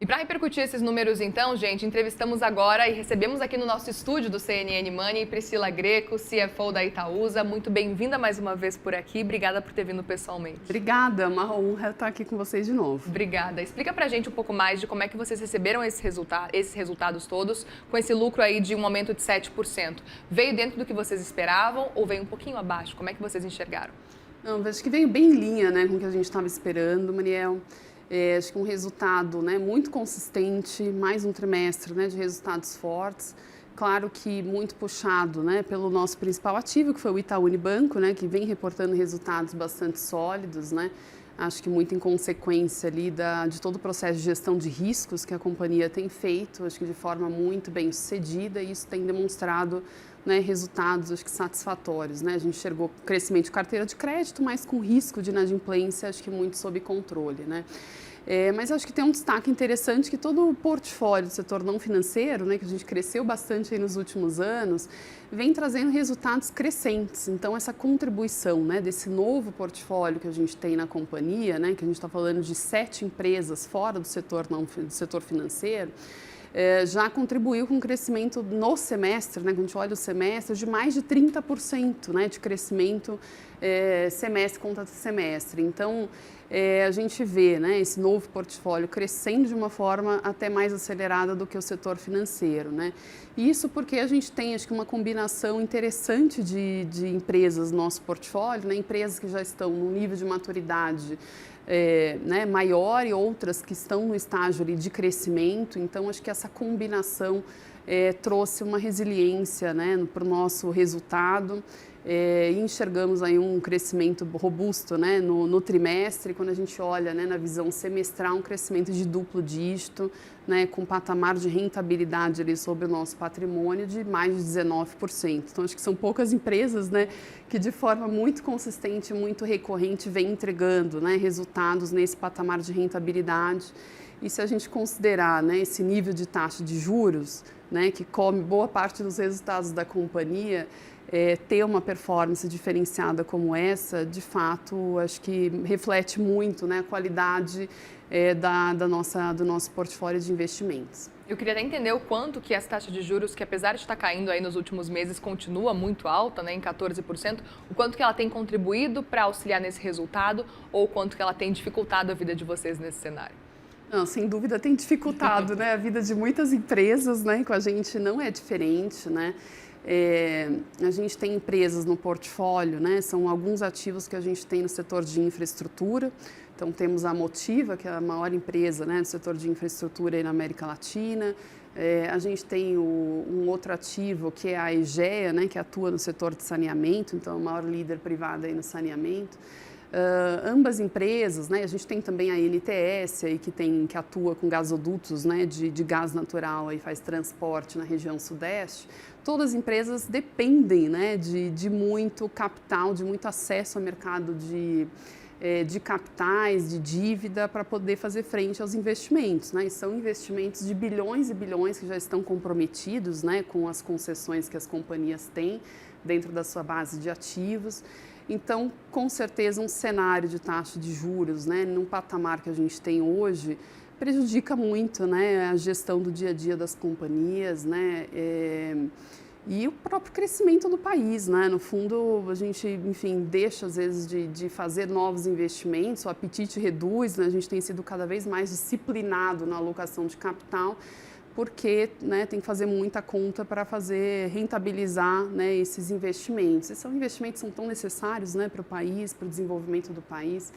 E para repercutir esses números, então, gente, entrevistamos agora e recebemos aqui no nosso estúdio do CNN Money Priscila Greco, CFO da Itaúsa. Muito bem-vinda mais uma vez por aqui. Obrigada por ter vindo pessoalmente. Obrigada, é uma honra estar aqui com vocês de novo. Obrigada. Explica pra gente um pouco mais de como é que vocês receberam esses resultados todos, com esse lucro aí de um aumento de 7%. Veio dentro do que vocês esperavam ou veio um pouquinho abaixo? Como é que vocês enxergaram? Não, acho que veio bem em linha, né, com o que a gente estava esperando, Mariel. Acho que um resultado, né, muito consistente, mais um trimestre, né, de resultados fortes. Claro que muito puxado, né, pelo nosso principal ativo, que foi o Itaú Unibanco, né, que vem reportando resultados bastante sólidos, né. Acho que muito em consequência ali de todo o processo de gestão de riscos que a companhia tem feito, acho que de forma muito bem sucedida, e isso tem demonstrado, né, resultados, acho que satisfatórios, né? A gente enxergou crescimento de carteira de crédito, mas com risco de inadimplência, acho que muito sob controle, né? Mas acho que tem um destaque interessante que todo o portfólio do setor não financeiro, né, que a gente cresceu bastante aí nos últimos anos, vem trazendo resultados crescentes. Então, essa contribuição, né, desse novo portfólio que a gente tem na companhia, né, que a gente está falando de 7 empresas fora do setor financeiro, já contribuiu com o crescimento no semestre, né, quando a gente olha o semestre, de mais de 30%, né, de crescimento semestre contra semestre. Então, a gente vê, né, esse novo portfólio crescendo de uma forma até mais acelerada do que o setor financeiro, né? Isso porque a gente tem, acho que, uma combinação interessante de empresas no nosso portfólio, né? Empresas que já estão num nível de maturidade né, maior e outras que estão no estágio ali de crescimento. Então, acho que essa combinação trouxe uma resiliência, né, para o nosso resultado. E enxergamos aí um crescimento robusto, né, no trimestre. Quando a gente olha, né, na visão semestral, um crescimento de duplo dígito, né, com patamar de rentabilidade ali sobre o nosso patrimônio de mais de 19%. Então, acho que são poucas empresas, né, que de forma muito consistente, muito recorrente, vem entregando, né, resultados nesse patamar de rentabilidade. E se a gente considerar, né, esse nível de taxa de juros, né, que come boa parte dos resultados da companhia, ter uma performance diferenciada como essa, de fato, acho que reflete muito, né, a qualidade do nosso portfólio de investimentos. Eu queria até entender o quanto que essa taxa de juros, que apesar de estar caindo aí nos últimos meses, continua muito alta, né, em 14%, o quanto que ela tem contribuído para auxiliar nesse resultado ou o quanto que ela tem dificultado a vida de vocês nesse cenário? Não, sem dúvida tem dificultado, né, a vida de muitas empresas, né, com a gente não é diferente, né. A gente tem empresas no portfólio, né, são alguns ativos que a gente tem no setor de infraestrutura. Então, temos a Motiva, que é a maior empresa, né, do setor de infraestrutura aí na América Latina. A gente tem um outro ativo, que é a Egea, né, que atua no setor de saneamento, então, é o maior líder privado aí no saneamento. Ambas empresas, né, a gente tem também a NTS, aí, que atua com gasodutos, né, de gás natural e faz transporte na região sudeste. Todas as empresas dependem, né, de muito capital, de muito acesso ao mercado de capitais, de dívida, para poder fazer frente aos investimentos, né? E são investimentos de bilhões e bilhões que já estão comprometidos, né, com as concessões que as companhias têm dentro da sua base de ativos. Então, com certeza, um cenário de taxa de juros, né, num patamar que a gente tem hoje, prejudica muito, né, a gestão do dia a dia das companhias, né, e o próprio crescimento do país, né? No fundo, a gente, enfim, deixa às vezes de fazer novos investimentos, o apetite reduz, né? A gente tem sido cada vez mais disciplinado na alocação de capital, porque, né, tem que fazer muita conta para fazer rentabilizar, né, esses investimentos. E são investimentos que são tão necessários, né, para o país, para o desenvolvimento do país.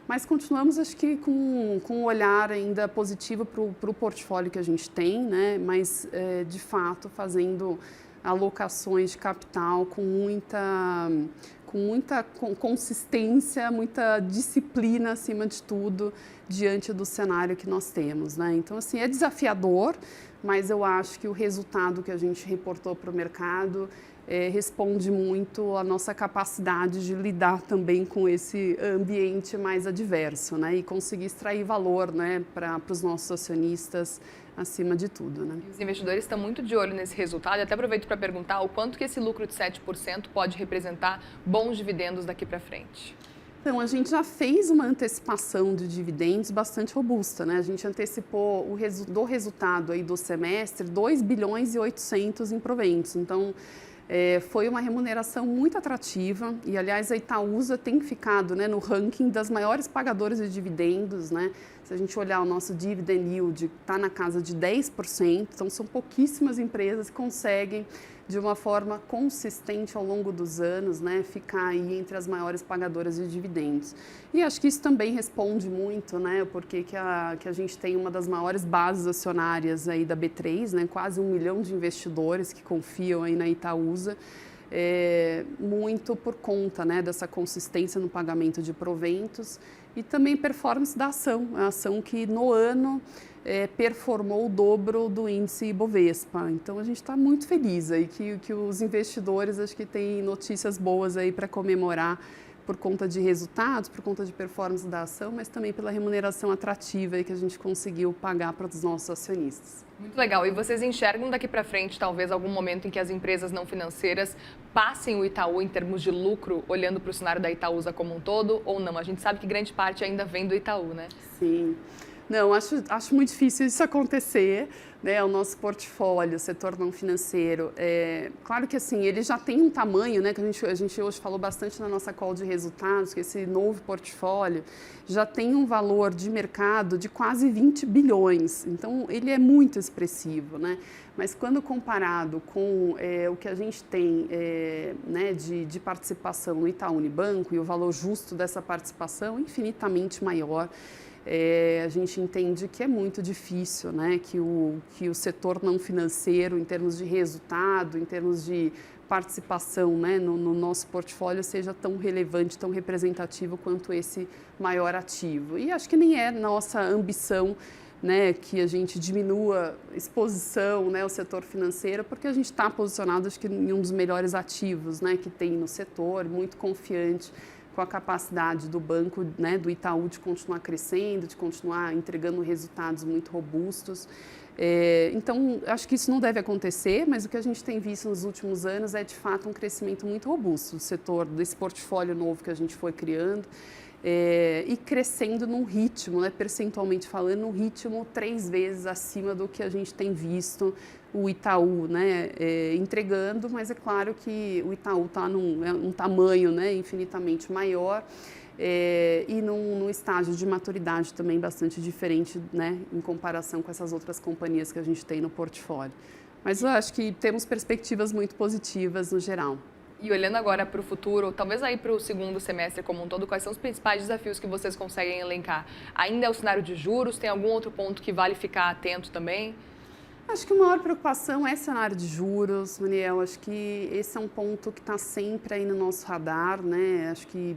Mas continuamos, acho que, com um olhar ainda positivo para o portfólio que a gente tem, né, mas, de fato, fazendo alocações de capital com muita consistência, muita disciplina, acima de tudo, diante do cenário que nós temos, né? Então, assim, é desafiador, mas eu acho que o resultado que a gente reportou para o mercado responde muito à nossa capacidade de lidar também com esse ambiente mais adverso, né? E conseguir extrair valor, né, para os nossos acionistas acima de tudo, né? Os investidores estão muito de olho nesse resultado. Eu até aproveito para perguntar o quanto que esse lucro de 7% pode representar bons dividendos daqui para frente. Então, a gente já fez uma antecipação de dividendos bastante robusta, né? A gente antecipou do resultado aí do semestre 2 bilhões e 800 em proventos. Então, foi uma remuneração muito atrativa e, aliás, a Itaúsa tem ficado, né, no ranking das maiores pagadoras de dividendos, né? Se a gente olhar o nosso dividend yield, está na casa de 10%, então são pouquíssimas empresas que conseguem, de uma forma consistente ao longo dos anos, né, ficar aí entre as maiores pagadoras de dividendos. E acho que isso também responde muito, né, porque que a gente tem uma das maiores bases acionárias aí da B3, né, quase 1 milhão de investidores que confiam aí na Itaúsa, muito por conta, né, dessa consistência no pagamento de proventos e também performance da ação, a ação que no ano performou o dobro do índice Ibovespa. Então a gente está muito feliz aí que os investidores acho que têm notícias boas aí para comemorar por conta de resultados, por conta de performance da ação, mas também pela remuneração atrativa aí que a gente conseguiu pagar para os nossos acionistas. Muito legal. E vocês enxergam daqui para frente, talvez, algum momento em que as empresas não financeiras passem o Itaú em termos de lucro, olhando para o cenário da Itaúsa como um todo, ou não? A gente sabe que grande parte ainda vem do Itaú, né? Sim. Não, acho muito difícil isso acontecer, né? O nosso portfólio, o setor não financeiro, claro que assim, ele já tem um tamanho, né? Que a gente hoje falou bastante na nossa call de resultados, que esse novo portfólio já tem um valor de mercado de quase 20 bilhões, então ele é muito expressivo, né? Mas quando comparado com o que a gente tem né, de participação no Itaú Unibanco e o valor justo dessa participação infinitamente maior, a gente entende que é muito difícil, né, que o setor não financeiro, em termos de resultado, em termos de participação, né, no nosso portfólio, seja tão relevante, tão representativo quanto esse maior ativo. E acho que nem é nossa ambição, né, que a gente diminua exposição, né, ao setor financeiro, porque a gente está posicionado, acho que, em um dos melhores ativos, né, que tem no setor, muito confiante com a capacidade do banco, né, do Itaú, de continuar crescendo, de continuar entregando resultados muito robustos. Então, acho que isso não deve acontecer, mas o que a gente tem visto nos últimos anos é, de fato, um crescimento muito robusto do setor, desse portfólio novo que a gente foi criando, e crescendo num ritmo, né, percentualmente falando, num ritmo 3 vezes acima do que a gente tem visto o Itaú, né, entregando, mas é claro que o Itaú está num tamanho, né, infinitamente maior e num estágio de maturidade também bastante diferente, né, em comparação com essas outras companhias que a gente tem no portfólio. Mas eu acho que temos perspectivas muito positivas no geral. E olhando agora para o futuro, talvez aí para o segundo semestre como um todo, quais são os principais desafios que vocês conseguem elencar? Ainda é o cenário de juros? Tem algum outro ponto que vale ficar atento também? Acho que a maior preocupação é cenário de juros, Daniel. Acho que esse é um ponto que está sempre aí no nosso radar, né? Acho que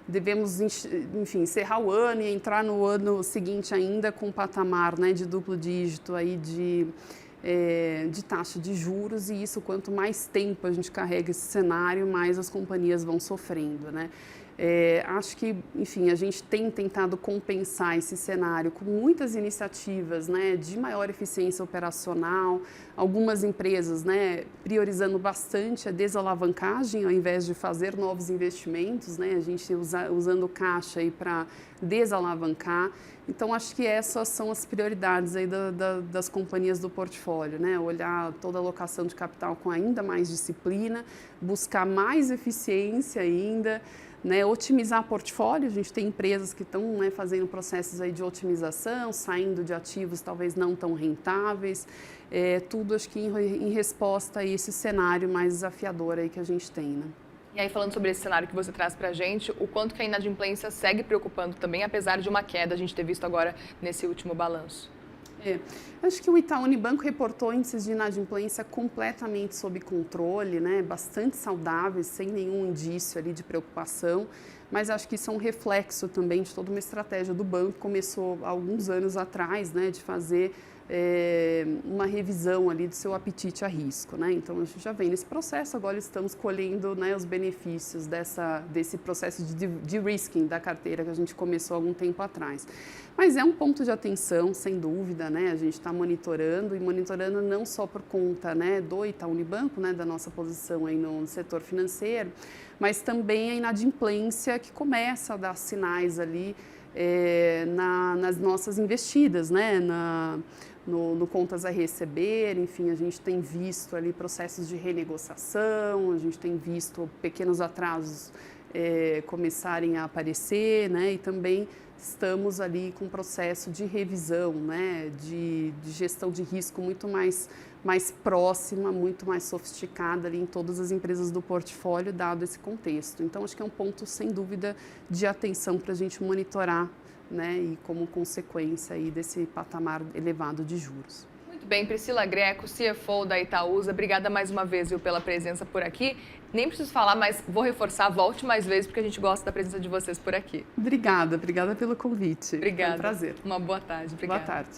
devemos, enfim, encerrar o ano e entrar no ano seguinte ainda com um patamar, né, de duplo dígito aí de taxa de juros, e isso, quanto mais tempo a gente carrega esse cenário, mais as companhias vão sofrendo, né? Acho que, enfim, a gente tem tentado compensar esse cenário com muitas iniciativas, né, de maior eficiência operacional, algumas empresas, né, priorizando bastante a desalavancagem ao invés de fazer novos investimentos, né, a gente usando caixa aí para desalavancar. Então, acho que essas são as prioridades aí das companhias do portfólio, né? Olhar toda a alocação de capital com ainda mais disciplina, buscar mais eficiência ainda, né? Otimizar portfólio. A gente tem empresas que estão, né, fazendo processos aí de otimização, saindo de ativos talvez não tão rentáveis. Tudo, acho que em resposta a esse cenário mais desafiador aí que a gente tem, né? E aí, falando sobre esse cenário que você traz para a gente, o quanto que a inadimplência segue preocupando também, apesar de uma queda a gente ter visto agora nesse último balanço? Acho que o Itaú Unibanco reportou índices de inadimplência completamente sob controle, né, bastante saudáveis, sem nenhum indício ali de preocupação, mas acho que isso é um reflexo também de toda uma estratégia do banco que começou há alguns anos atrás, né, de fazer uma revisão ali do seu apetite a risco, né? Então a gente já vem nesse processo, agora estamos colhendo, né, os benefícios desse processo de de-risking da carteira que a gente começou há algum tempo atrás. Mas é um ponto de atenção, sem dúvida, né? A gente está monitorando, e monitorando não só por conta, né, do Itaú Unibanco, né, da nossa posição aí no setor financeiro, mas também a inadimplência que começa a dar sinais ali nas nossas investidas, né? No contas a receber, enfim, a gente tem visto ali processos de renegociação, a gente tem visto pequenos atrasos começarem a aparecer, né? E também estamos ali com um processo de revisão, né? De gestão de risco muito mais próxima, muito mais sofisticada ali em todas as empresas do portfólio, dado esse contexto. Então, acho que é um ponto, sem dúvida, de atenção para a gente monitorar, né, e como consequência aí desse patamar elevado de juros. Muito bem, Priscila Greco, CFO da Itaúsa, obrigada mais uma vez, viu, pela presença por aqui. Nem preciso falar, mas vou reforçar, volte mais vezes, porque a gente gosta da presença de vocês por aqui. Obrigada pelo convite. Obrigada. Foi um prazer. Uma boa tarde. Obrigada. Boa tarde.